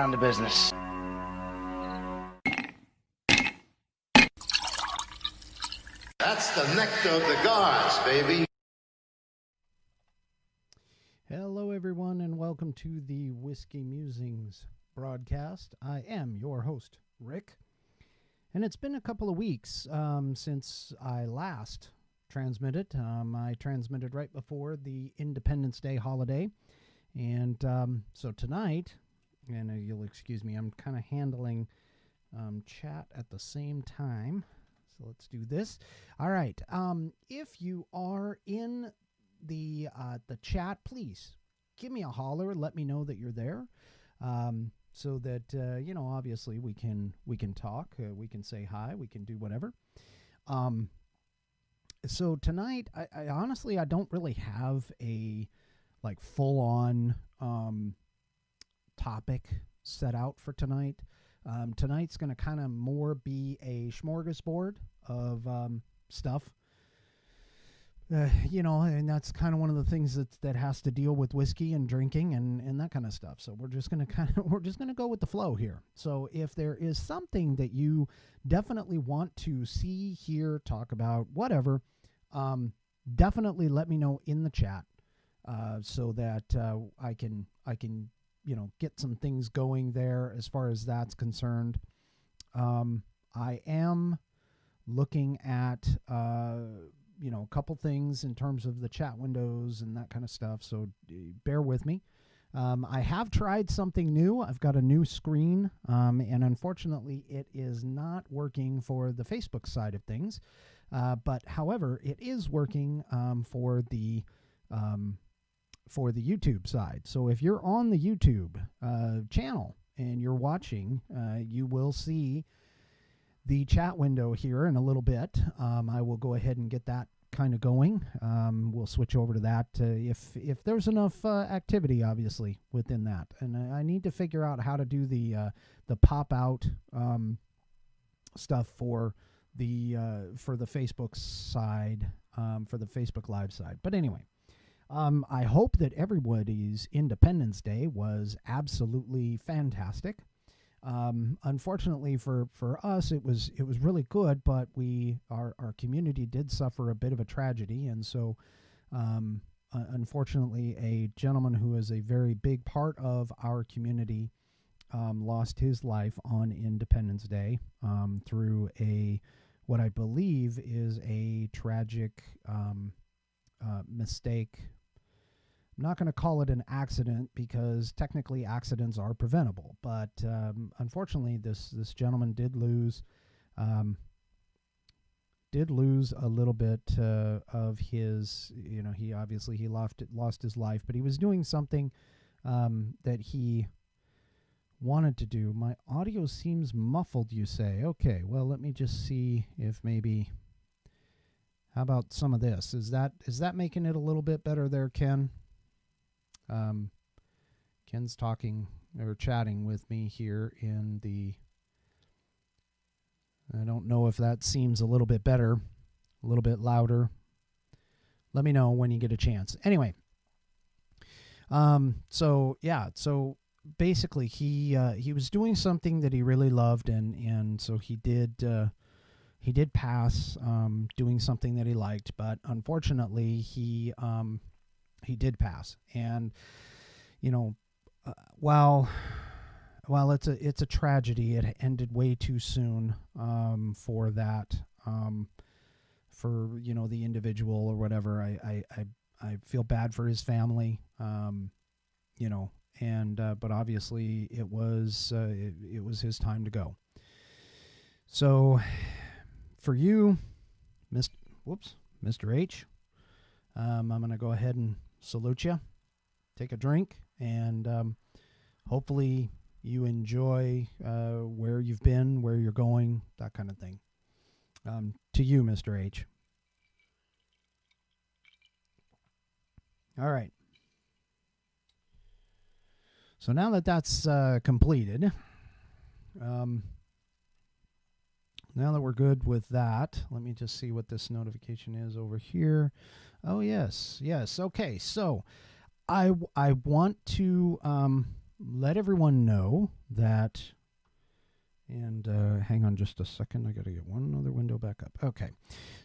down to business. That's the nectar of the gods, baby. Hello, everyone, and welcome to the Whiskey Musings broadcast. I am your host, Rick, and it's been a couple of weeks since I last transmitted. I transmitted right before the Independence Day holiday, and so tonight, and you'll excuse me, I'm kind of handling chat at the same time. So let's do this. All right. If you are in the chat, please give me a holler. Let me know that you're there, so that obviously we can talk. We can say hi. We can do whatever. So tonight, I honestly I don't really have a full on topic set out for tonight. Tonight's going to kind of more be a smorgasbord of stuff, and that's kind of one of the things that has to deal with whiskey and drinking and that kind of stuff. So we're just going to go with the flow here. So if there is something that you definitely want to see, hear, talk about, whatever, definitely let me know in the chat, so that I can get some things going there as far as that's concerned. I am looking at, a couple things in terms of the chat windows and that kind of stuff, so bear with me. I have tried something new. I've got a new screen, and unfortunately it is not working for the Facebook side of things, but however, it is working for the YouTube side. So if you're on the YouTube channel and you're watching, you will see the chat window here in a little bit. I will go ahead and get that kind of going. We'll switch over to that if there's enough activity, obviously, within that. And I need to figure out how to do the pop out stuff for the Facebook side, for the Facebook Live side. But anyway. I hope that everybody's Independence Day was absolutely fantastic. Unfortunately for us, it was really good, but our community did suffer a bit of a tragedy, and so unfortunately, a gentleman who is a very big part of our community lost his life on Independence Day through what I believe is a tragic mistake. I'm not going to call it an accident because technically accidents are preventable, but unfortunately this gentleman did lose a little bit of his, he obviously lost his life, but he was doing something that he wanted to do. My audio seems muffled, you say. Okay, well, let me just see if maybe, how about some of this? Is that making it a little bit better there, Ken? Ken's talking or chatting with me here in the, I don't know if that seems a little bit better, a little bit louder. Let me know when you get a chance. Anyway, so basically he was doing something that he really loved, and so he did pass doing something that he liked, but unfortunately he did pass. And while it's a tragedy, it ended way too soon for that, for the individual or whatever. I feel bad for his family, but obviously it was his time to go. So for you, Mr. H, I'm going to go ahead and salute you, take a drink, and hopefully you enjoy where you've been, where you're going, that kind of thing. To you, Mr. H. All right. So now that that's completed, now that we're good with that, let me just see what this notification is over here. Oh, yes. Okay, so I want to let everyone know that, and hang on just a second. I got to get one other window back up. Okay.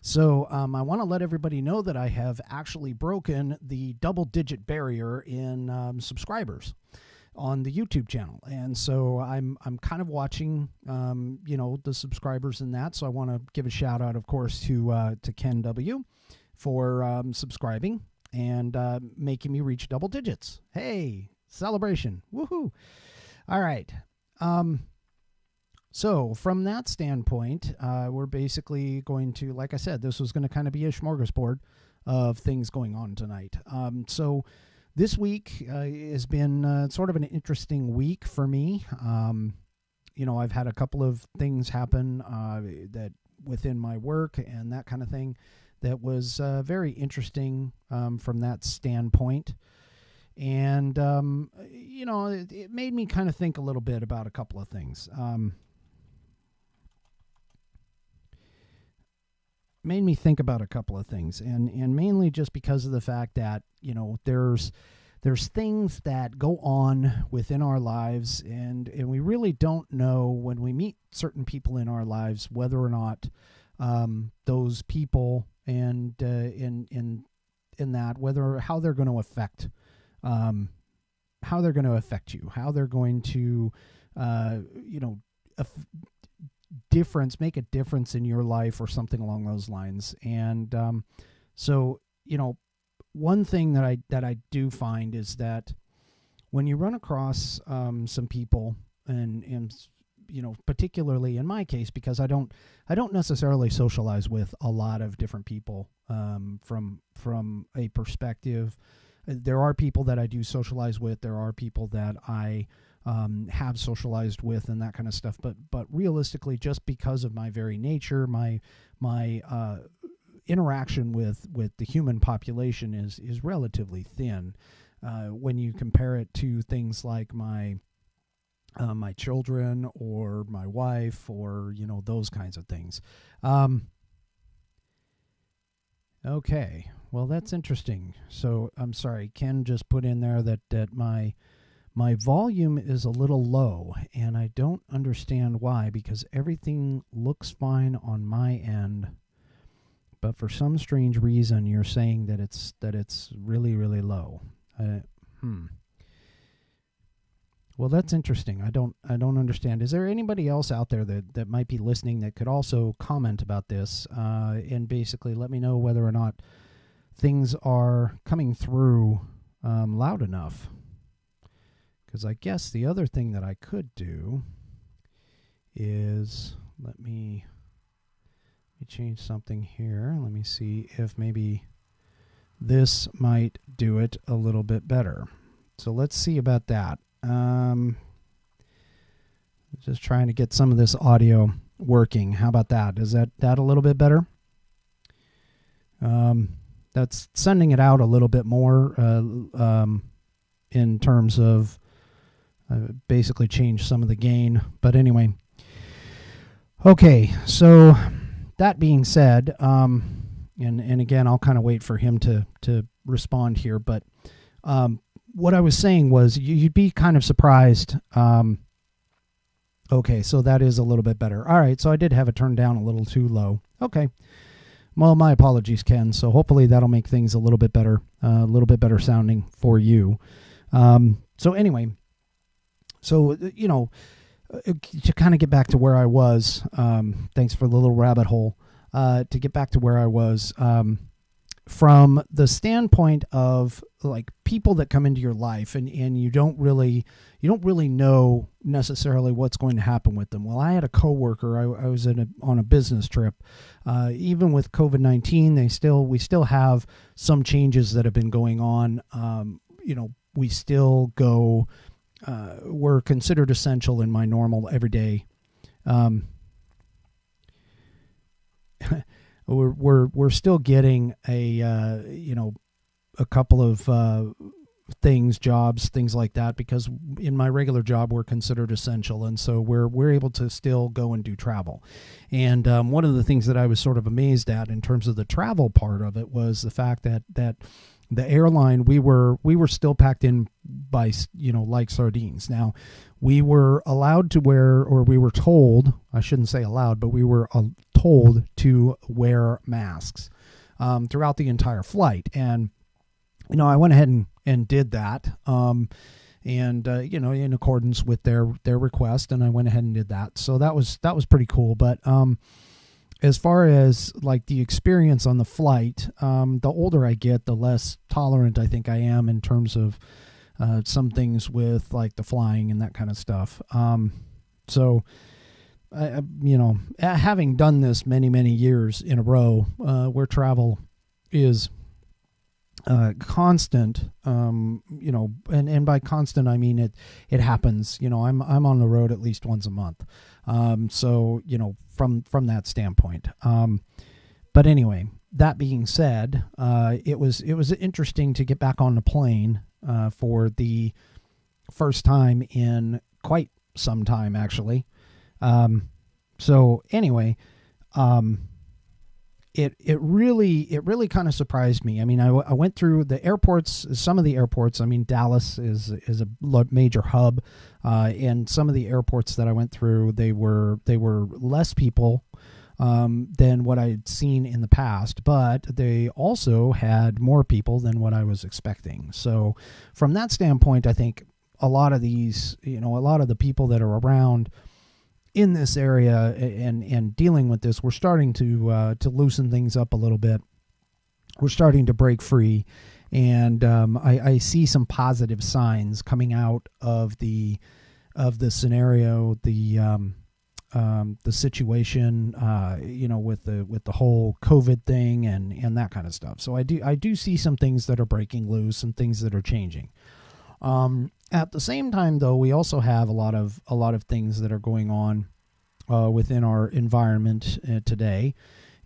So I want to let everybody know that I have actually broken the double-digit barrier in subscribers on the YouTube channel. And so I'm kind of watching, the subscribers in that. So I want to give a shout out, of course, to Ken W. for subscribing and making me reach double digits. Hey, celebration. Woohoo. All right. So from that standpoint, we're basically going to, like I said, this was going to kind of be a smorgasbord of things going on tonight. So this week has been sort of an interesting week for me. I've had a couple of things happen that within my work and that kind of thing that was very interesting from that standpoint. And, it made me kind of think a little bit about a couple of things. Made me think about a couple of things, and mainly just because of the fact that, there's things that go on within our lives, and we really don't know when we meet certain people in our lives whether or not those people and in that whether how they're going to affect you, how they're going to make a difference in your life or something along those lines. And so one thing that I do find is that when you run across some people, and particularly in my case, because I don't necessarily socialize with a lot of different people from a perspective. There are people that I do socialize with. There are people that I have socialized with and that kind of stuff. But realistically, just because of my very nature, my interaction with the human population is relatively thin when you compare it to things like my children or my wife or those kinds of things. Okay, well, that's interesting. So I'm sorry, Ken just put in there that my volume is a little low, and I don't understand why, because everything looks fine on my end, but for some strange reason you're saying that it's really, really low. Well, that's interesting. I don't understand. Is there anybody else out there that might be listening that could also comment about this and basically let me know whether or not things are coming through loud enough? Because I guess the other thing that I could do is let me change something here. Let me see if maybe this might do it a little bit better. So let's see about that. Just trying to get some of this audio working. How about that? Is that a little bit better? That's sending it out a little bit more in terms of basically change some of the gain. But anyway, okay. So that being said, and again, I'll kind of wait for him to respond here. But what I was saying was you'd be kind of surprised. Okay, so that is a little bit better. All right, so I did have it turned down a little too low. Okay. Well, my apologies, Ken. So hopefully that'll make things a little bit better sounding for you. So anyway, so, to kind of get back to where I was, thanks for the little rabbit hole, to get back to where I was, from the standpoint of like people that come into your life and you don't really know necessarily what's going to happen with them. Well, I had a coworker. I was on a business trip. Even with COVID-19, we still have some changes that have been going on. We still go. We're considered essential in my normal everyday. We're still getting a couple of jobs, things like that, because in my regular job we're considered essential, and so we're able to still go and do travel. And one of the things that I was sort of amazed at in terms of the travel part of it was the fact that the airline, we were still packed in by, like sardines. Now, we were allowed to wear, or we were told, I shouldn't say allowed, but we were told to wear masks throughout the entire flight. And, I went ahead and did that. In accordance with their request, and I went ahead and did that. So that was pretty cool. But as far as like the experience on the flight, the older I get, the less tolerant I think I am in terms of some things with like the flying and that kind of stuff. So, having done this many years in a row, where travel is constant, and by constant I mean it happens. I'm on the road at least once a month, so from that standpoint. But anyway, that being said, it was interesting to get back on the plane for the first time in quite some time, actually. So anyway, It really kind of surprised me. I mean, I went through the airports, some of the airports. I mean, Dallas is a major hub, and some of the airports that I went through, they were less people than what I'd seen in the past, but they also had more people than what I was expecting. So from that standpoint, I think a lot of these, a lot of the people that are around in this area and dealing with this, we're starting to loosen things up a little bit. We're starting to break free, and I see some positive signs coming out of the scenario, the situation, with the whole COVID thing and that kind of stuff. So I do see some things that are breaking loose and things that are changing. At the same time, though, we also have a lot of things that are going on within our environment today,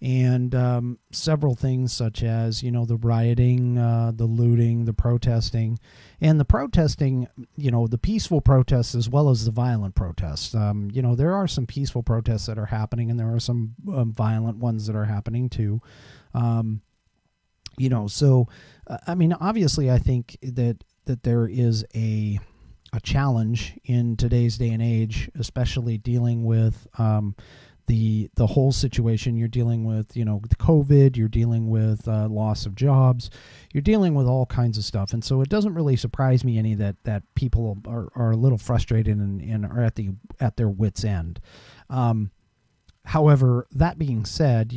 and several things such as the rioting, the looting, the protesting, and the protesting. The peaceful protests as well as the violent protests. There are some peaceful protests that are happening, and there are some violent ones that are happening too. So I mean, obviously, I think that there is a challenge in today's day and age, especially dealing with the whole situation. You're dealing with the COVID, you're dealing with loss of jobs, you're dealing with all kinds of stuff, and so it doesn't really surprise me any that people are a little frustrated and are at their wits' end. However, that being said,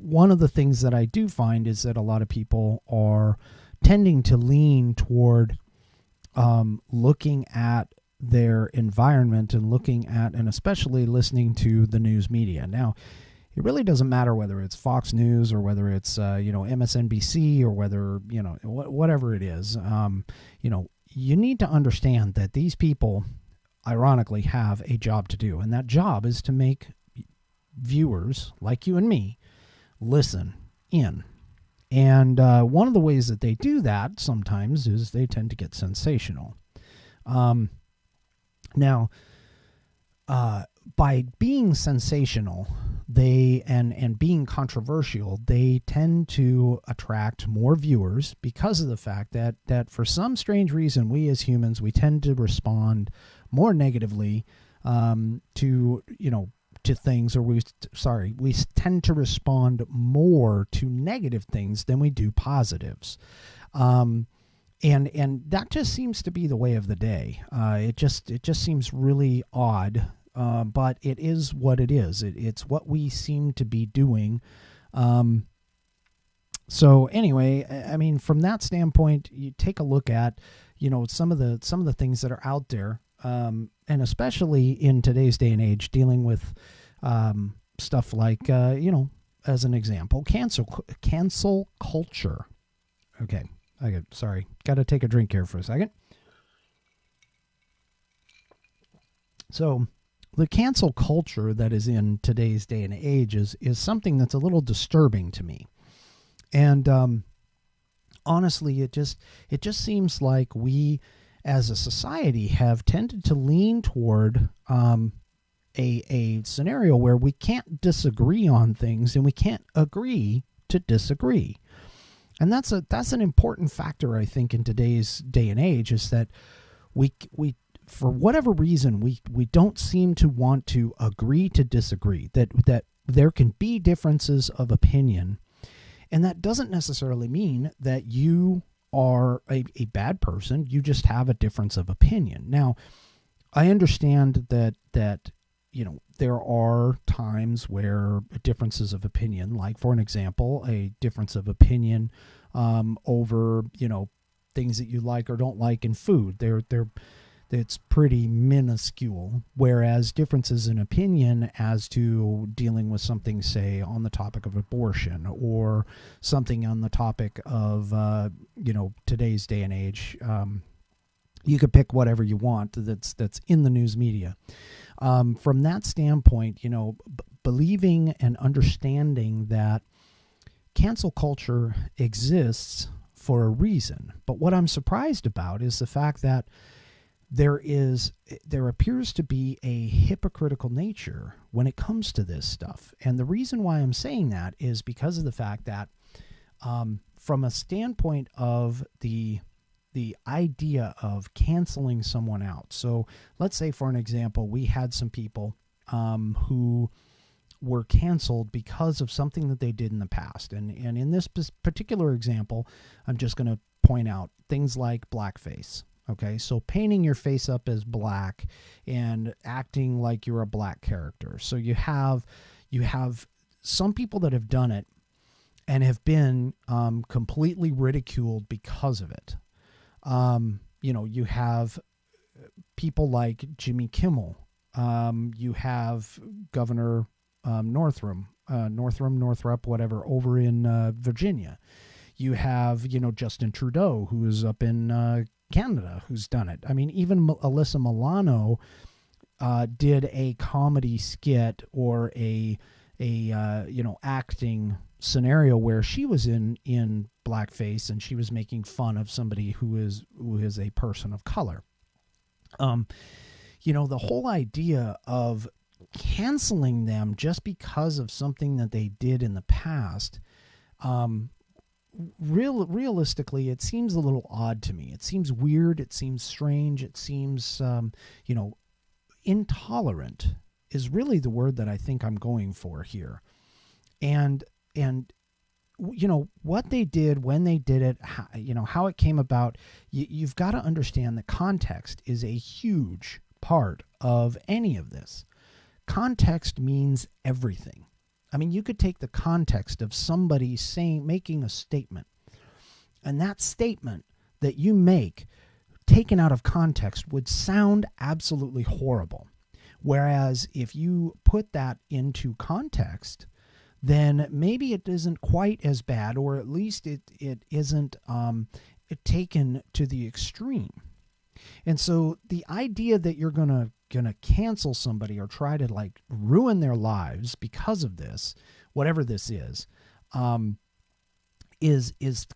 one of the things that I do find is that a lot of people are tending to lean toward looking at their environment and looking at, and especially listening to the news media. Now, it really doesn't matter whether it's Fox News or whether it's MSNBC or whether whatever it is. You need to understand that these people, ironically, have a job to do, and that job is to make viewers like you and me listen in. And one of the ways that they do that sometimes is they tend to get sensational. Now, by being sensational, and being controversial, they tend to attract more viewers because of the fact that for some strange reason, we as humans, we tend to respond more negatively to things, or we tend to respond more to negative things than we do positives. And that just seems to be the way of the day. It just seems really odd, but it is what it is. It's what we seem to be doing. So anyway, I mean, from that standpoint, you take a look at, some of the things that are out there, and especially in today's day and age, dealing with stuff like, as an example, cancel culture. Okay. Got to take a drink here for a second. So the cancel culture that is in today's day and age is something that's a little disturbing to me. And honestly, it just seems like we as a society have tended to lean toward a scenario where we can't disagree on things and we can't agree to disagree. And that's an important factor, I think, in today's day and age, is that we for whatever reason we don't seem to want to agree to disagree, that there can be differences of opinion, and that doesn't necessarily mean that you are a bad person. You just have a difference of opinion. Now, I understand that there are times where differences of opinion, like for an example, a difference of opinion over things that you like or don't like in food, it's pretty minuscule. Whereas differences in opinion as to dealing with something, say, on the topic of abortion, or something on the topic of today's day and age, you could pick whatever you want that's in the news media. From that standpoint, believing and understanding that cancel culture exists for a reason. But what I'm surprised about is the fact that there appears to be a hypocritical nature when it comes to this stuff. And the reason why I'm saying that is because of the fact that from a standpoint of the idea of canceling someone out. So let's say, for an example, we had some people who were canceled because of something that they did in the past. And in this particular example, I'm just going to point out things like blackface. Okay, so painting your face up as black and acting like you're a black character. So you have some people that have done it and have been completely ridiculed because of it. You have people like Jimmy Kimmel. You have Governor Northrup, whatever, over in Virginia. You have, Justin Trudeau, who is up in Canada, who's done it. I mean, even Alyssa Milano did a comedy skit or a acting scenario where she was in blackface and she was making fun of somebody who is a person of color. The whole idea of canceling them just because of something that they did in the past, realistically, it seems a little odd to me. It seems weird. It seems strange. It seems, intolerant is really the word that I think I'm going for here. And what they did, when they did it, how it came about, you've got to understand that context is a huge part of any of this. Context means everything. I mean, you could take the context of somebody making a statement, and that statement that you make, taken out of context, would sound absolutely horrible. Whereas if you put that into context, then maybe it isn't quite as bad, or at least it isn't taken to the extreme. And so the idea that you're gonna cancel somebody or try to ruin their lives because of this, whatever this is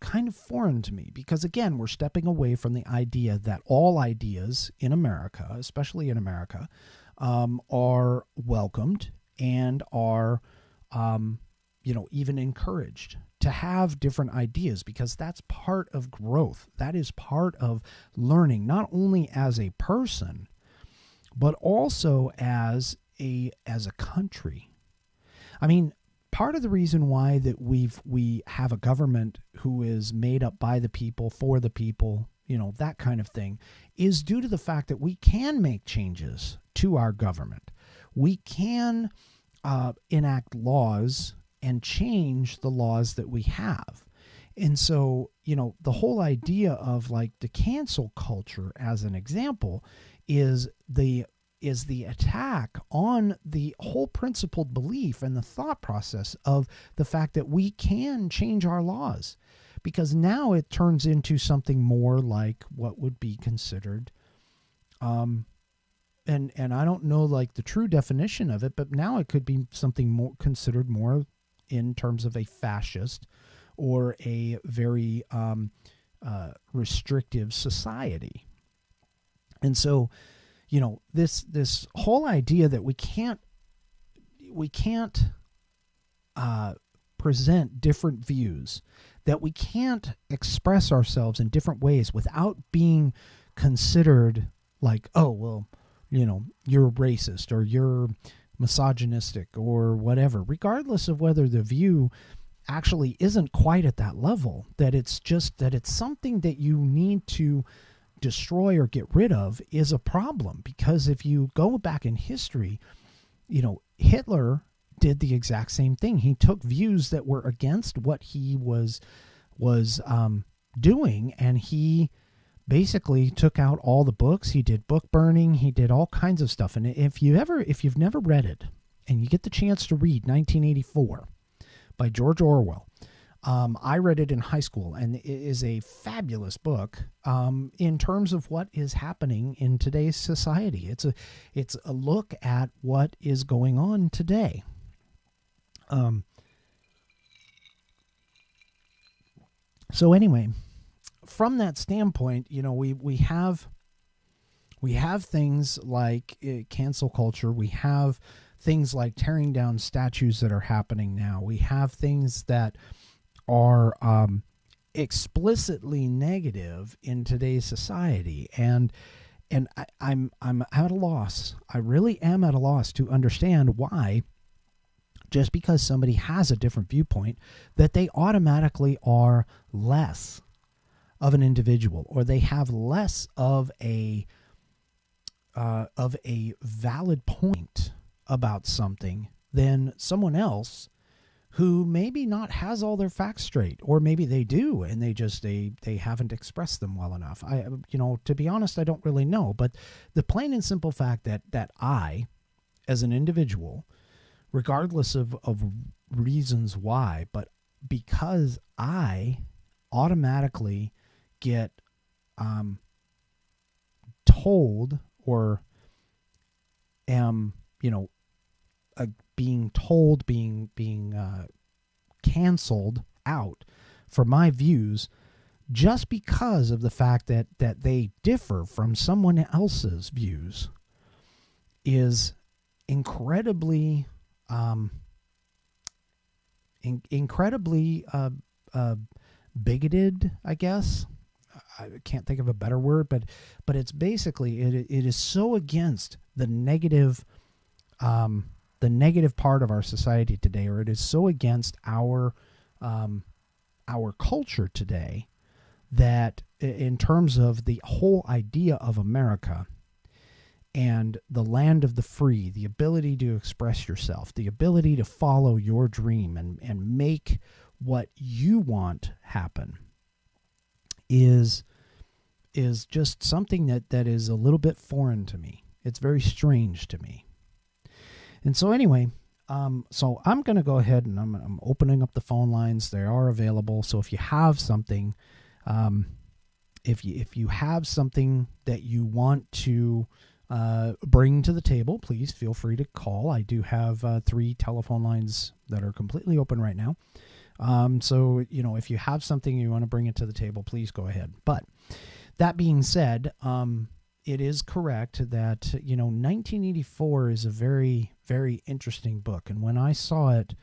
kind of foreign to me, because again, we're stepping away from the idea that all ideas in America, especially in America, are welcomed and are even encouraged to have different ideas, because that's part of growth. That is part of learning, not only as a person, but also as a country. I mean, part of the reason why that we have a government who is made up by the people, for the people, that kind of thing, is due to the fact that we can make changes to our government. We can enact laws and change the laws that we have. And so, the whole idea of the cancel culture, as an example, is the attack on the whole principled belief and the thought process of the fact that we can change our laws, because now it turns into something more like what would be considered, and I don't know the true definition of it, but now it could be something more considered more in terms of a fascist or a very restrictive society. And so, this whole idea that we can't present different views, that we can't express ourselves in different ways without being considered like, oh, well, you're racist or you're misogynistic or whatever, regardless of whether the view actually isn't quite at that level, that it's something that you need to destroy or get rid of, is a problem. Because if you go back in history, Hitler did the exact same thing. He took views that were against what he was doing, and he basically took out all the books. He did book burning. He did all kinds of stuff. And if you've never read it, and you get the chance to read 1984 by George Orwell, I read it in high school, and it is a fabulous book in terms of what is happening in today's society. It's a look at what is going on today. So anyway, from that standpoint, we have things like cancel culture. We have things like tearing down statues that are happening now. We have things that are explicitly negative in today's society, and I'm at a loss. I really am at a loss to understand why, just because somebody has a different viewpoint, that they automatically are less of an individual, or they have less of a valid point about something than someone else who maybe not has all their facts straight, or maybe they do and they haven't expressed them well enough. To be honest, I don't really know, but the plain and simple fact that I, as an individual, regardless of reasons why, but because I automatically get told, or am being told, being canceled out for my views, just because of the fact that they differ from someone else's views, is incredibly bigoted, I guess. I can't think of a better word, but it's basically, it is so against the negative part of our society today, or it is so against our culture today, that in terms of the whole idea of America and the land of the free, the ability to express yourself, the ability to follow your dream and make what you want happen, is just something that is a little bit foreign to me. It's very strange to me. And so anyway, so I'm going to go ahead and I'm opening up the phone lines. They are available. So if you have something, if you have something that you want to bring to the table, please feel free to call. I do have 3 telephone lines that are completely open right now. So, if you have something you want to bring it to the table, please go ahead. But that being said, it is correct that, 1984 is a very, very interesting book. And when I saw it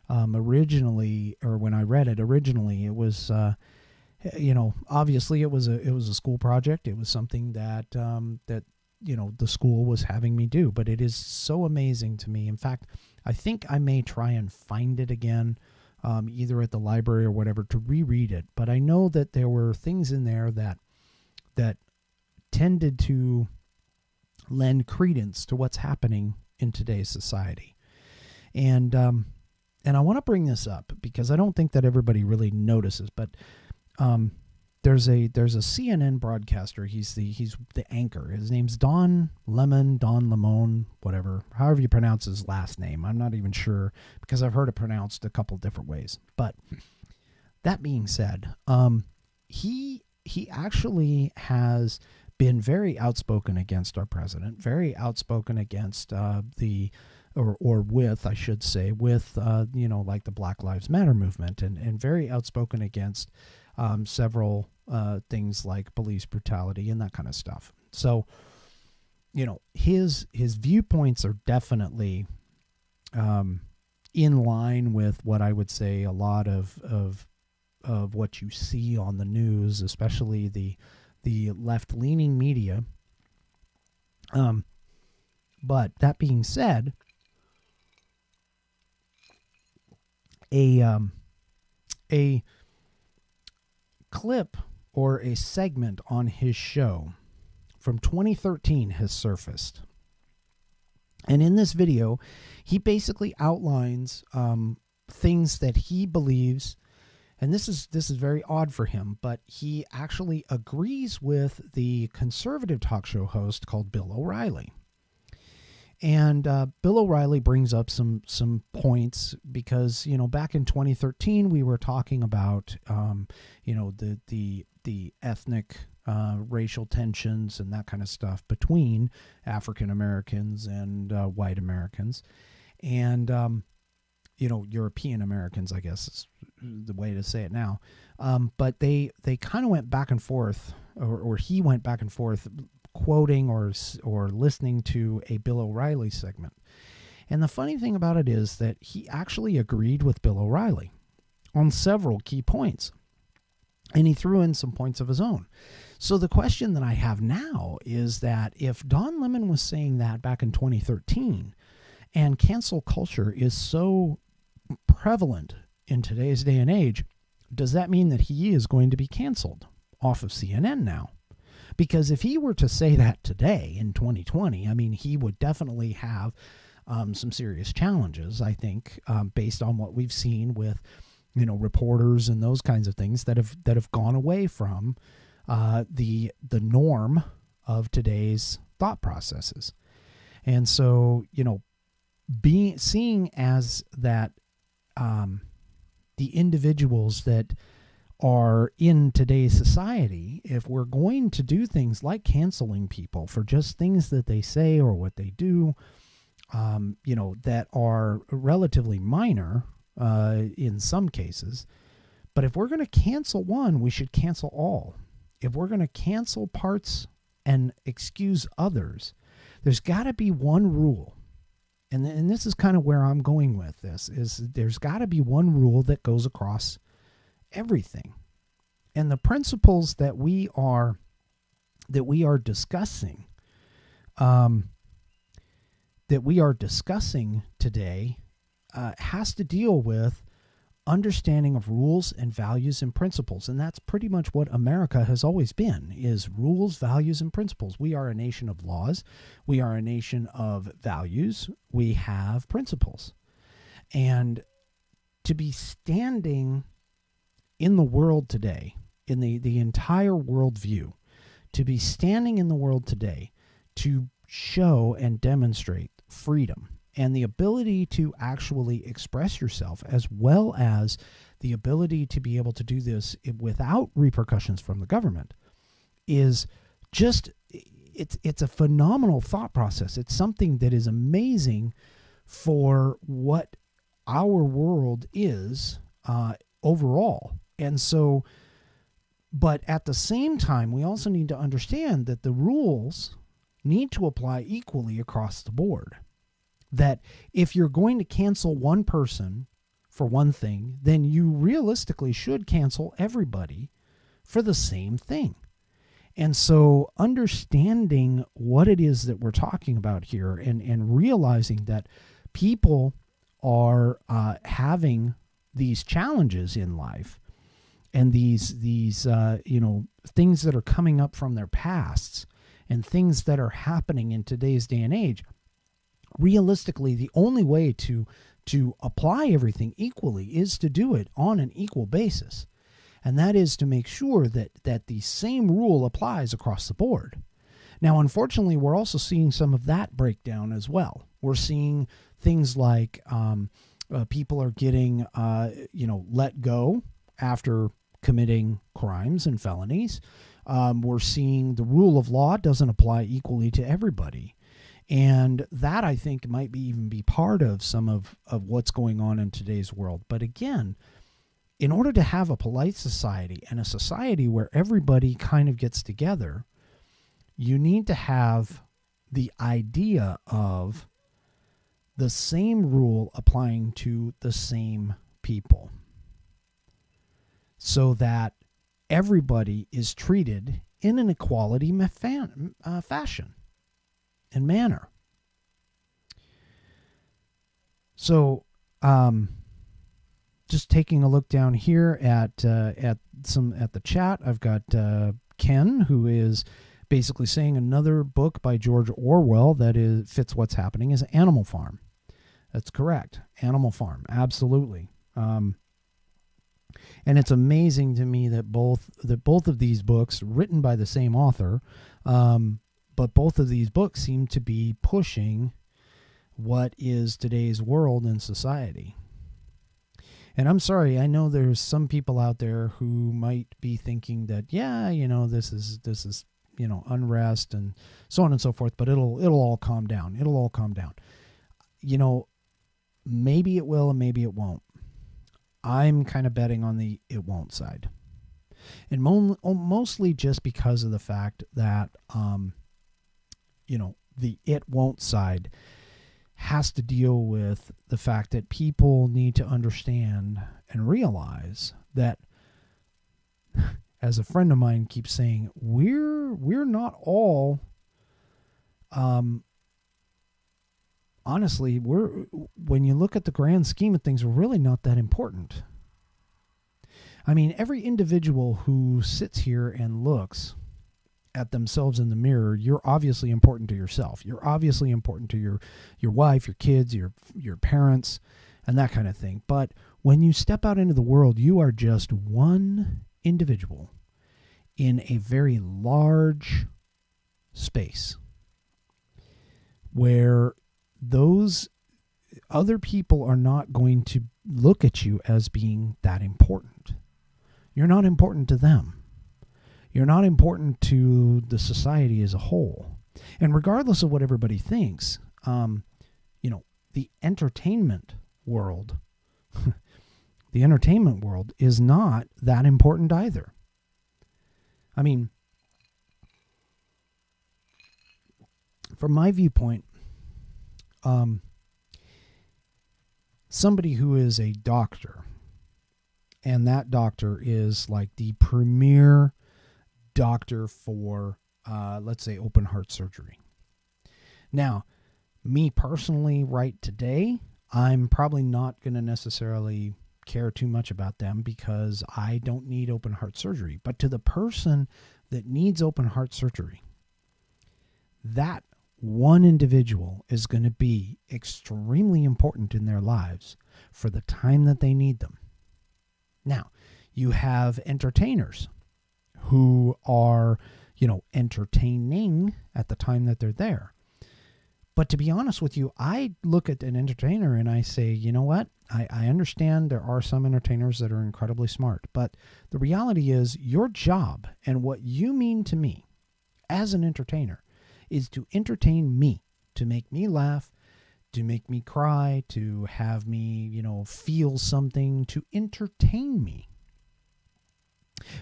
originally, or when I read it originally, it was, obviously it was a school project. It was something that the school was having me do. But it is so amazing to me. In fact, I think I may try and find it again, either at the library or whatever, to reread it. But I know that there were things in there that tended to lend credence to what's happening in today's society. And I want to bring this up because I don't think that everybody really notices, but there's a CNN broadcaster. He's the anchor. His name's Don Lemon, whatever, however you pronounce his last name. I'm not even sure, because I've heard it pronounced a couple different ways. But that being said, he actually has been very outspoken against our president, very outspoken against with like the Black Lives Matter movement, and very outspoken against several things like police brutality and that kind of stuff. So, his viewpoints are definitely in line with what I would say a lot of what you see on the news, especially the left-leaning media. But that being said, a clip or a segment on his show from 2013 has surfaced. And in this video, he basically outlines things that he believes, and this is very odd for him, but he actually agrees with the conservative talk show host called Bill O'Reilly. And Bill O'Reilly brings up some points because, back in 2013, we were talking about, the ethnic racial tensions and that kind of stuff between African Americans and white Americans. And, European Americans, I guess is the way to say it now. But they kind of went back and forth, or he went back and forth, quoting or listening to a Bill O'Reilly segment. And the funny thing about it is that he actually agreed with Bill O'Reilly on several key points. And he threw in some points of his own. So the question that I have now is that if Don Lemon was saying that back in 2013, and cancel culture is so prevalent in today's day and age, does that mean that he is going to be canceled off of CNN now? Because if he were to say that today in 2020, I mean, he would definitely have some serious challenges, I think, based on what we've seen with, reporters and those kinds of things that have gone away from the norm of today's thought processes. And so, seeing as that the individuals that are in today's society, if we're going to do things like canceling people for just things that they say or what they do, that are relatively minor in some cases, but if we're going to cancel one, we should cancel all. If we're going to cancel parts and excuse others, there's got to be one rule. And this is kind of where I'm going with this, is there's got to be one rule that goes across everything. And the principles that we are discussing today has to deal with understanding of rules and values and principles. And that's pretty much what America has always been, is rules, values, and principles. We are a nation of laws. We are a nation of values. We have principles. And to be standing in the world today, in the entire worldview, to be standing in the world today to show and demonstrate freedom and the ability to actually express yourself, as well as the ability to be able to do this without repercussions from the government, is just, it's a phenomenal thought process. It's something that is amazing for what our world is overall. And so, but at the same time, we also need to understand that the rules need to apply equally across the board. That if you're going to cancel one person for one thing, then you realistically should cancel everybody for the same thing. And so understanding what it is that we're talking about here, and realizing that people are having these challenges in life, and these things that are coming up from their pasts, and things that are happening in today's day and age, realistically, the only way to apply everything equally is to do it on an equal basis. And that is to make sure that the same rule applies across the board. Now, unfortunately, we're also seeing some of that breakdown as well. We're seeing things like people are getting, let go after committing crimes and felonies. We're seeing the rule of law doesn't apply equally to everybody. And that, I think, might even be part of some of what's going on in today's world. But again, in order to have a polite society and a society where everybody kind of gets together, you need to have the idea of the same rule applying to the same people, so that everybody is treated in an equality fashion and manner. So, just taking a look down here at the chat, I've got Ken, who is basically saying another book by George Orwell that fits what's happening is Animal Farm. That's correct, Animal Farm, absolutely. And it's amazing to me that both of these books, written by the same author, but both of these books seem to be pushing what is today's world and society. And I'm sorry, I know there's some people out there who might be thinking that, yeah, this is unrest and so on and so forth, but it'll all calm down. It'll all calm down. Maybe it will and maybe it won't. I'm kind of betting on the it won't side. And mostly just because of the fact that, the it won't side has to deal with the fact that people need to understand and realize that, as a friend of mine keeps saying, we're not all, honestly, when you look at the grand scheme of things, we're really not that important. I mean, every individual who sits here and looks at themselves in the mirror, you're obviously important to yourself. You're obviously important to your wife, your kids, your parents, and that kind of thing. But when you step out into the world, you are just one individual in a very large space where those other people are not going to look at you as being that important. You're not important to them. You're not important to the society as a whole. And regardless of what everybody thinks, the entertainment world, is not that important either. I mean, from my viewpoint, somebody who is a doctor, and that doctor is like the premier doctor for, let's say, open heart surgery. Now, me personally, right today, I'm probably not going to necessarily care too much about them because I don't need open heart surgery. But to the person that needs open heart surgery, that one individual is going to be extremely important in their lives for the time that they need them. Now, you have entertainers who are, entertaining at the time that they're there. But to be honest with you, I look at an entertainer and I say, you know what? I understand there are some entertainers that are incredibly smart, but the reality is your job and what you mean to me as an entertainer is to entertain me, to make me laugh, to make me cry, to have me, feel something, to entertain me.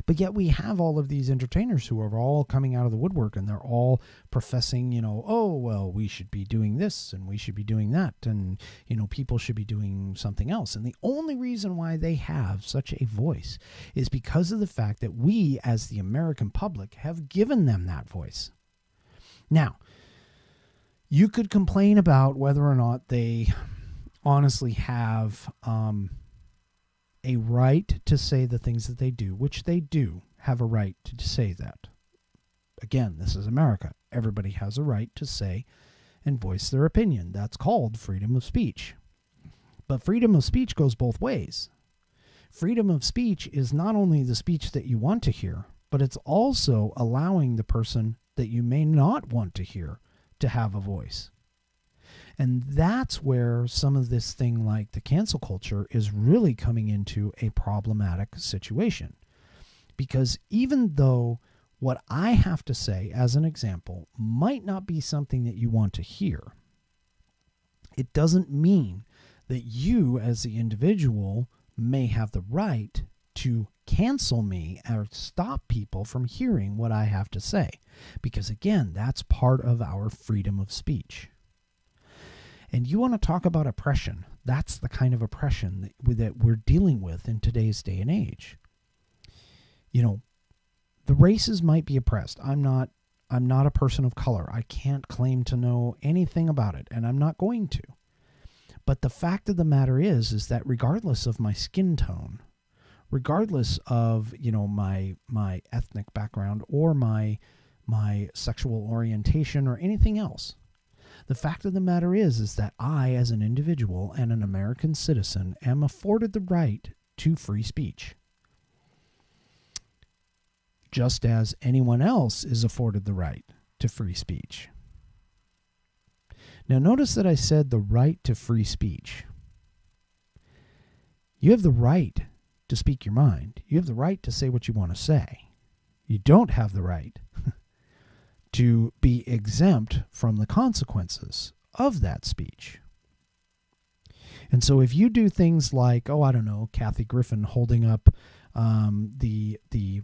But yet we have all of these entertainers who are all coming out of the woodwork and they're all professing, oh, well, we should be doing this and we should be doing that. And, people should be doing something else. And the only reason why they have such a voice is because of the fact that we, as the American public, have given them that voice. Now, you could complain about whether or not they honestly have a right to say the things that they do, which they do have a right to say that. Again, this is America. Everybody has a right to say and voice their opinion. That's called freedom of speech. But freedom of speech goes both ways. Freedom of speech is not only the speech that you want to hear, but it's also allowing the person that you may not want to hear to have a voice. And that's where some of this thing like the cancel culture is really coming into a problematic situation. Because even though what I have to say as an example might not be something that you want to hear, it doesn't mean that you as the individual may have the right to cancel me or stop people from hearing what I have to say. Because again, that's part of our freedom of speech. And you want to talk about oppression. That's the kind of oppression that we're dealing with in today's day and age. You know, the races might be oppressed. I'm not a person of color. I can't claim to know anything about it, and I'm not going to. But the fact of the matter is that regardless of my skin tone, regardless of, you know, my ethnic background or my sexual orientation or anything else, the fact of the matter is that I, as an individual and an American citizen, am afforded the right to free speech, just as anyone else is afforded the right to free speech. Now, notice that I said the right to free speech. You have the right to speak your mind. You have the right to say what you want to say. You don't have the right to be exempt from the consequences of that speech. And so if you do things like, oh, I don't know, Kathy Griffin holding up the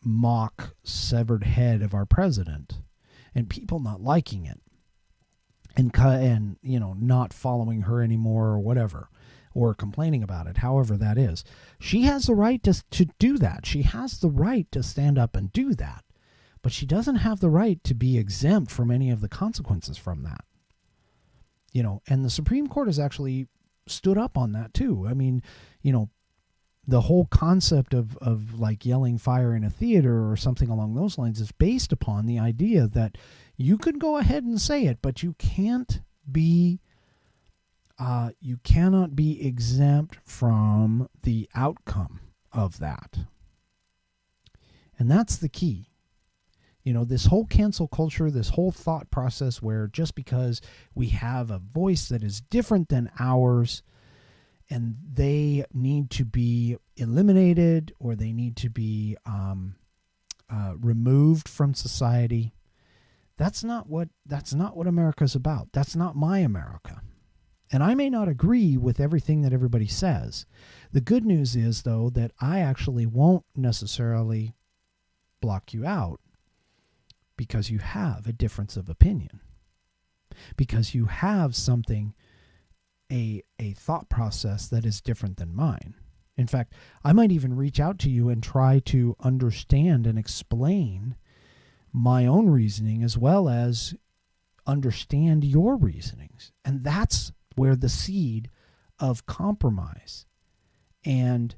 mock severed head of our president and people not liking it and you know, not following her anymore or whatever, or complaining about it, however that is, she has the right to do that. She has the right to stand up and do that. But she doesn't have the right to be exempt from any of the consequences from that. You know, and the Supreme Court has actually stood up on that too. I mean, you know, the whole concept of like yelling fire in a theater or something along those lines is based upon the idea that you could go ahead and say it, but you can't be you cannot be exempt from the outcome of that. And that's the key. You know, this whole cancel culture, this whole thought process where just because we have a voice that is different than ours and they need to be eliminated or they need to be removed from society, that's not what America's about. That's not my America. And I may not agree with everything that everybody says. The good news is, though, that I actually won't necessarily block you out because you have a difference of opinion, because you have something, a thought process that is different than mine. In fact, I might even reach out to you and try to understand and explain my own reasoning as well as understand your reasonings. And that's where the seed of compromise and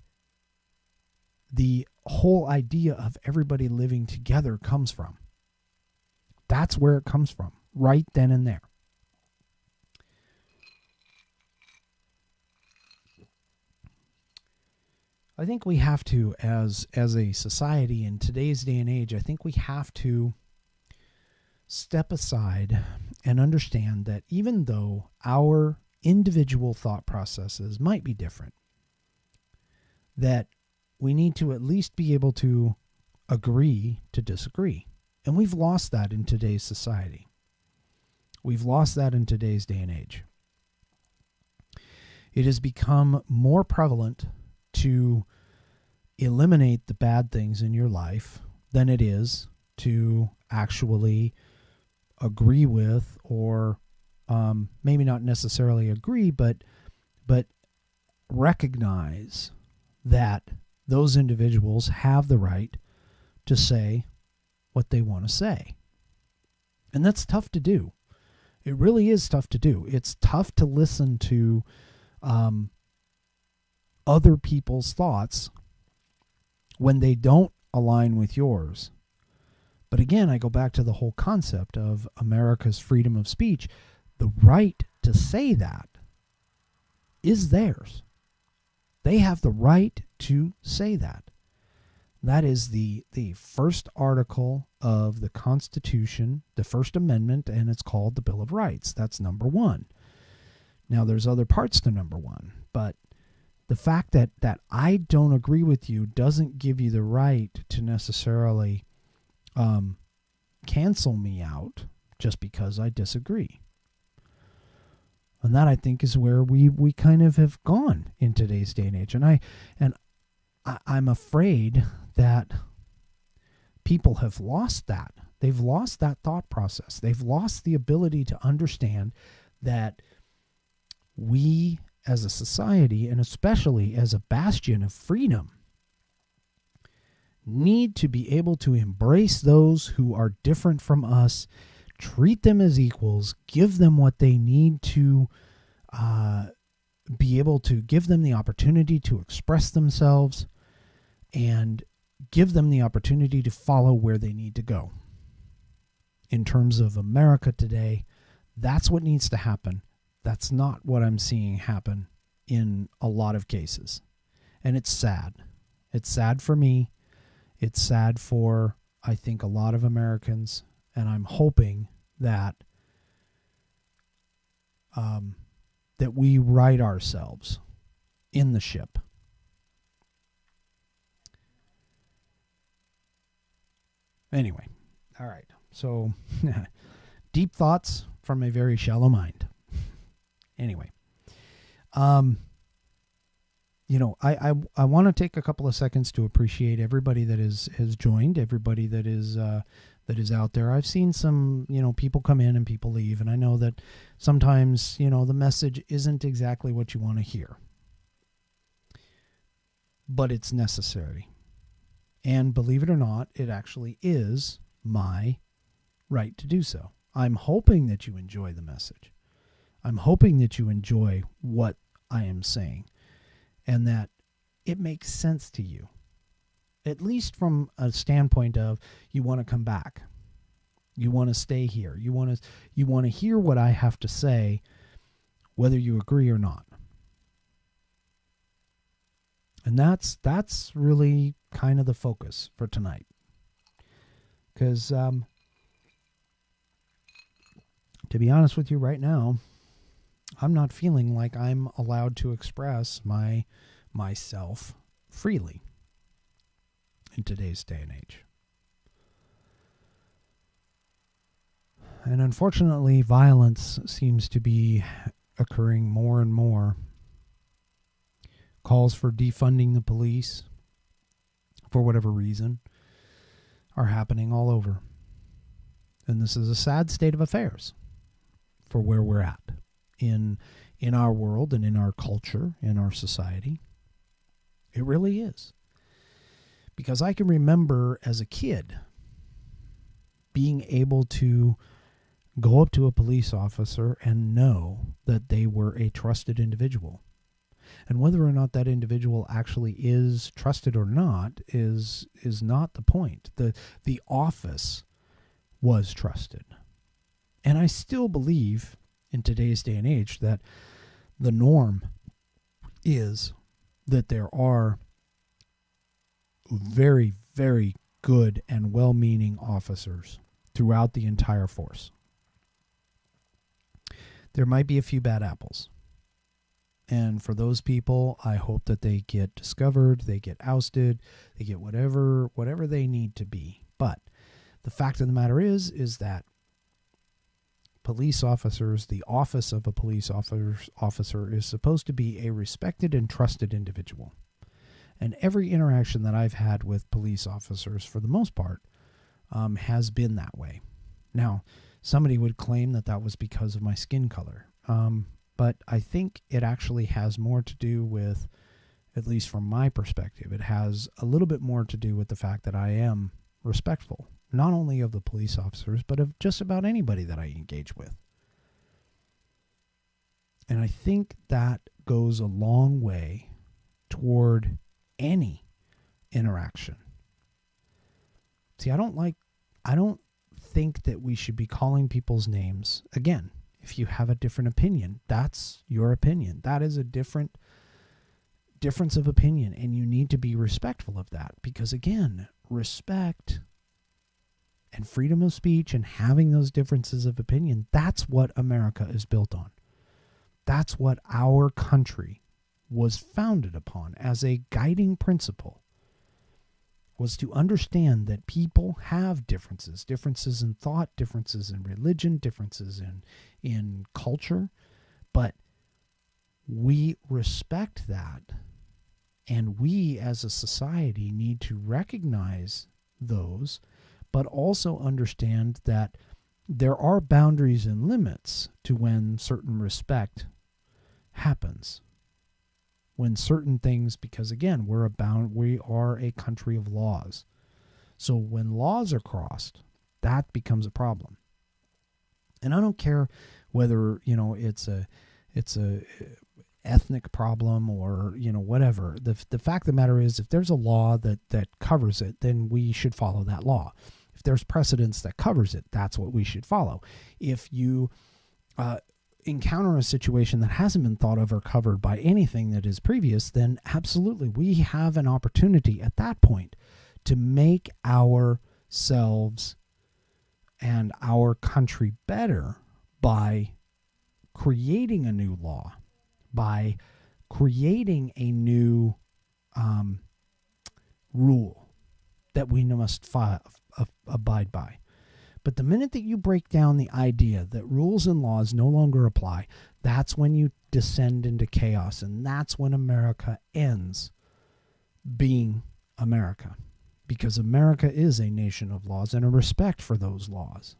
the whole idea of everybody living together comes from. That's where it comes from, right then and there. I think we have to, as a society in today's day and age, I think we have to step aside and understand that even though our individual thought processes might be different, that we need to at least be able to agree to disagree. And we've lost that in today's society. We've lost that in today's day and age. It has become more prevalent to eliminate the bad things in your life than it is to actually agree with, or maybe not necessarily agree, but recognize that those individuals have the right to say what they want to say. And that's tough to do. It really is tough to do. It's tough to listen to other people's thoughts when they don't align with yours. But again, I go back to the whole concept of America's freedom of speech. The right to say that is theirs. They have the right to say that. That is the first article of the Constitution, the First Amendment, and it's called the Bill of Rights. That's number one. Now, there's other parts to number one, but the fact that I don't agree with you doesn't give you the right to necessarily cancel me out just because I disagree. And that, I think, is where we kind of have gone in today's day and age. And I'm afraid that people have lost that. They've lost that thought process. They've lost the ability to understand that we as a society, and especially as a bastion of freedom, need to be able to embrace those who are different from us, treat them as equals, give them what they need to be able to give them the opportunity to express themselves, and give them the opportunity to follow where they need to go. In terms of America today, that's what needs to happen. That's not what I'm seeing happen in a lot of cases. And it's sad. It's sad for me. It's sad for, I think, a lot of Americans. And I'm hoping that that we right ourselves in the ship. Anyway, all right. So, deep thoughts from a very shallow mind. Anyway, I want to take a couple of seconds to appreciate everybody that has joined, everybody that is out there. I've seen some, people come in and people leave, and I know that sometimes, the message isn't exactly what you want to hear, but it's necessary. And believe it or not, it actually is my right to do so. I'm hoping that you enjoy the message. I'm hoping that you enjoy what I am saying and that it makes sense to you, at least from a standpoint of you want to come back. You want to stay here. You want to hear what I have to say, whether you agree or not. And that's really kind of the focus for tonight. Because to be honest with you right now, I'm not feeling like I'm allowed to express myself freely in today's day and age. And unfortunately, violence seems to be occurring more and more. Calls for defunding the police, for whatever reason, are happening all over. And this is a sad state of affairs for where we're at in our world and in our culture, in our society. It really is. Because I can remember as a kid being able to go up to a police officer and know that they were a trusted individual. And whether or not that individual actually is trusted or not is not the point. The office was trusted. And I still believe in today's day and age that the norm is that there are very, very good and well-meaning officers throughout the entire force. There might be a few bad apples. And for those people, I hope that they get discovered, they get ousted, they get whatever they need to be. But the fact of the matter is that police officers, the office of a police officer is supposed to be a respected and trusted individual. And every interaction that I've had with police officers, for the most part, has been that way. Now, somebody would claim that was because of my skin color. But I think it actually has more to do with, at least from my perspective, it has a little bit more to do with the fact that I am respectful, not only of the police officers, but of just about anybody that I engage with. And I think that goes a long way toward any interaction. See, I don't think that we should be calling people's names. Again, if you have a different opinion, that's your opinion. That is a difference of opinion, and you need to be respectful of that. Because again, respect and freedom of speech and having those differences of opinion, that's what America is built on. That's what our country was founded upon as a guiding principle, was to understand that people have differences in thought, differences in religion, differences in culture, but we respect that, and we as a society need to recognize those, but also understand that there are boundaries and limits to when certain respect happens when certain things, because again, we are a country of laws. So when laws are crossed, that becomes a problem. And I don't care whether, it's a ethnic problem or, whatever. The fact of the matter is, if there's a law that covers it, then we should follow that law. If there's precedence that covers it, that's what we should follow. If you encounter a situation that hasn't been thought of or covered by anything that is previous, then absolutely we have an opportunity at that point to make ourselves and our country better by creating a new law, by creating a new rule that we must abide by. But the minute that you break down the idea that rules and laws no longer apply, that's when you descend into chaos, and that's when America ends being America. Because America is a nation of laws and a respect for those laws.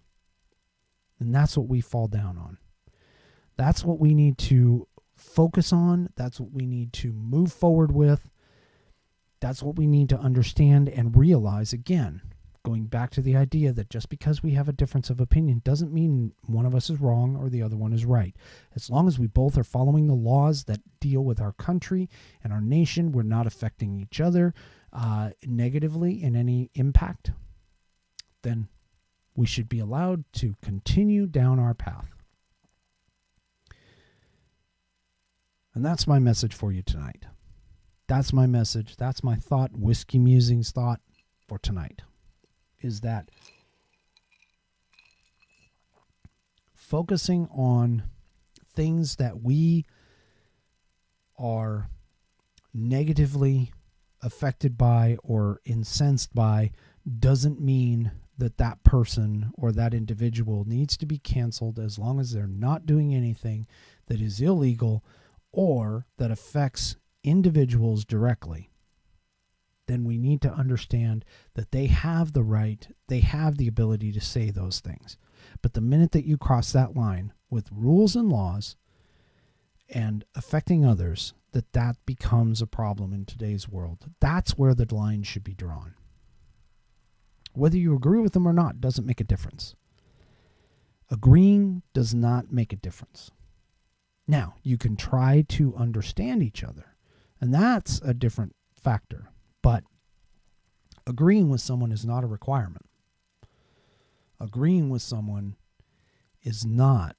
And that's what we fall down on. That's what we need to focus on. That's what we need to move forward with. That's what we need to understand and realize, again, going back to the idea that just because we have a difference of opinion doesn't mean one of us is wrong or the other one is right. As long as we both are following the laws that deal with our country and our nation, we're not affecting each other negatively in any impact, then we should be allowed to continue down our path. And that's my message for you tonight. That's my message. That's my thought, Whiskey Musings thought for tonight, is that focusing on things that we are negatively affected by or incensed by doesn't mean that that person or that individual needs to be canceled, as long as they're not doing anything that is illegal or that affects individuals directly. Then we need to understand that they have the right, they have the ability to say those things. But the minute that you cross that line with rules and laws and affecting others, that becomes a problem in today's world. That's where the line should be drawn. Whether you agree with them or not doesn't make a difference. Agreeing does not make a difference. Now, you can try to understand each other, and that's a different factor. But agreeing with someone is not a requirement. Agreeing with someone is not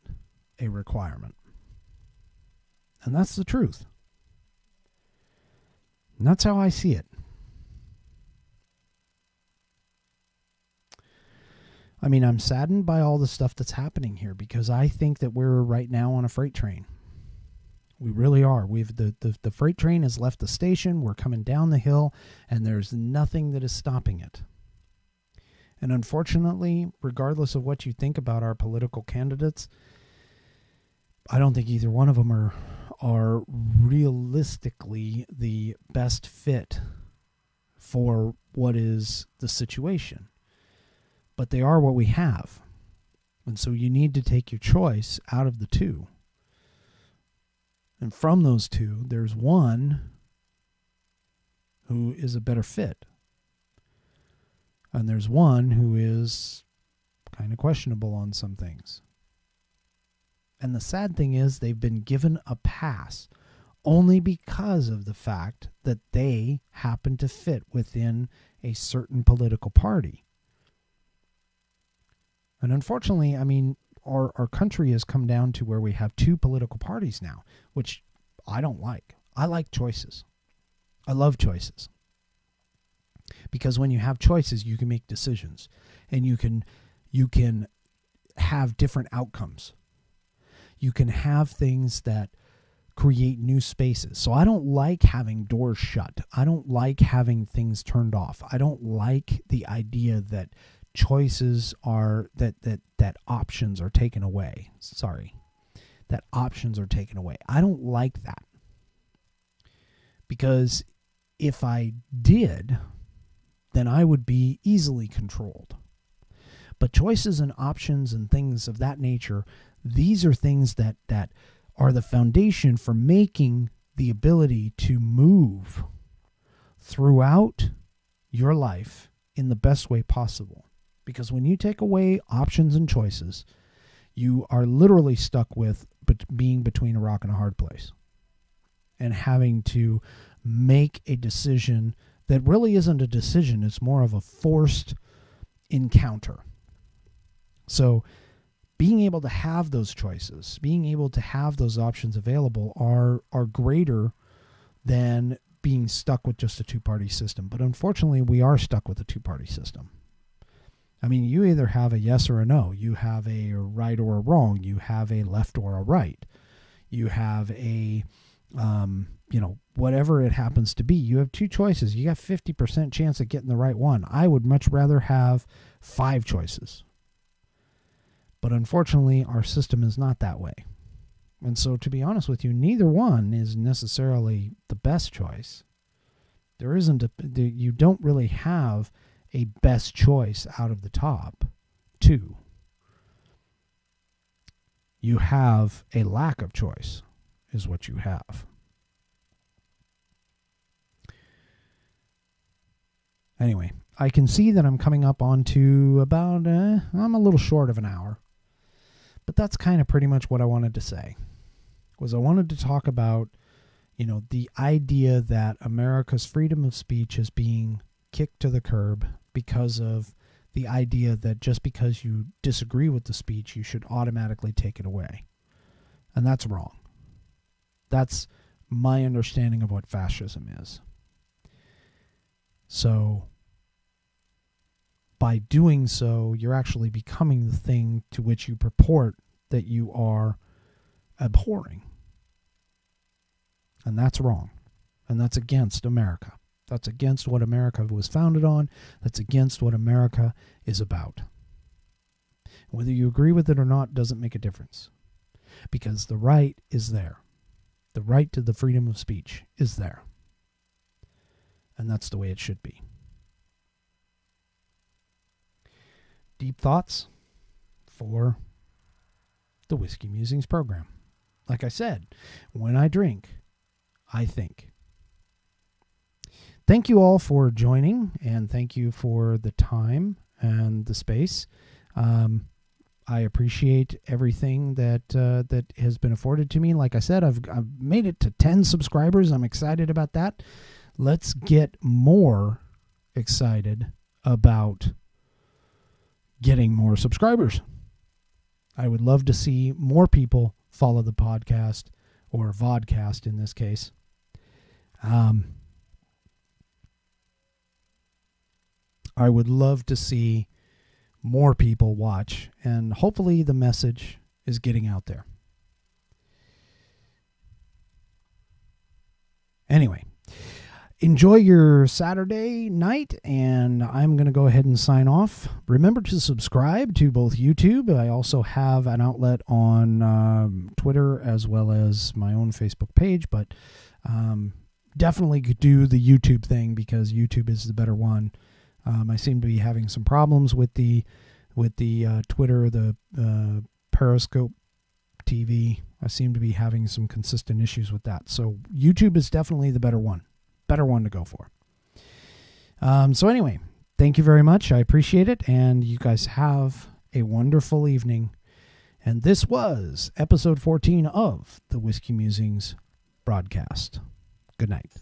a requirement. And that's the truth. And that's how I see it. I mean, I'm saddened by all the stuff that's happening here because I think that we're right now on a freight train. We really are. The freight train has left the station. We're coming down the hill, and there's nothing that is stopping it. And unfortunately, regardless of what you think about our political candidates, I don't think either one of them are realistically the best fit for what is the situation. But they are what we have. And so you need to take your choice out of the two. And from those two, there's one who is a better fit. And there's one who is kind of questionable on some things. And the sad thing is they've been given a pass only because of the fact that they happen to fit within a certain political party. And unfortunately, I mean, our country has come down to where we have two political parties now, which I don't like. I like choices. I love choices. Because when you have choices, you can make decisions. And you can have different outcomes. You can have things that create new spaces. So I don't like having doors shut. I don't like having things turned off. I don't like the idea that choices are, that options are taken away. That options are taken away. I don't like that. Because if I did, then I would be easily controlled. But choices and options and things of that nature, these are things that are the foundation for making the ability to move throughout your life in the best way possible. Because when you take away options and choices, you are literally stuck with being between a rock and a hard place and having to make a decision that really isn't a decision. It's more of a forced encounter. So being able to have those choices, being able to have those options available are greater than being stuck with just a two-party system. But unfortunately, we are stuck with a two-party system. I mean, you either have a yes or a no. You have a right or a wrong. You have a left or a right. You have a, whatever it happens to be. You have two choices. You got 50% chance of getting the right one. I would much rather have 5 choices. But unfortunately, our system is not that way. And so, to be honest with you, neither one is necessarily the best choice. You don't really have a best choice out of the top 2. You have a lack of choice, is what you have. Anyway, I can see that I'm coming up onto about, I'm a little short of an hour. But that's kind of pretty much what I wanted to say. I wanted to talk about, the idea that America's freedom of speech is being kicked to the curb because of the idea that just because you disagree with the speech, you should automatically take it away. And that's wrong. That's my understanding of what fascism is. So, by doing so, you're actually becoming the thing to which you purport that you are abhorring. And that's wrong. And that's against America. That's against what America was founded on. That's against what America is about. Whether you agree with it or not doesn't make a difference. Because the right is there. The right to the freedom of speech is there. And that's the way it should be. Deep thoughts for the Whiskey Musings program. Like I said, when I drink, I think. Thank you all for joining, and thank you for the time and the space. I appreciate everything that has been afforded to me. Like I said, I've made it to 10 subscribers. I'm excited about that. Let's get more excited about getting more subscribers. I would love to see more people follow the podcast, or vodcast in this case. I would love to see more people watch, and hopefully the message is getting out there. Anyway, enjoy your Saturday night, and I'm going to go ahead and sign off. Remember to subscribe to both YouTube. I also have an outlet on Twitter as well as my own Facebook page, but definitely do the YouTube thing because YouTube is the better one. I seem to be having some problems with the Twitter, the Periscope TV. I seem to be having some consistent issues with that. So YouTube is definitely the better one to go for. So anyway, thank you very much. I appreciate it. And you guys have a wonderful evening. And this was episode 14 of the Whiskey Musings broadcast. Good night.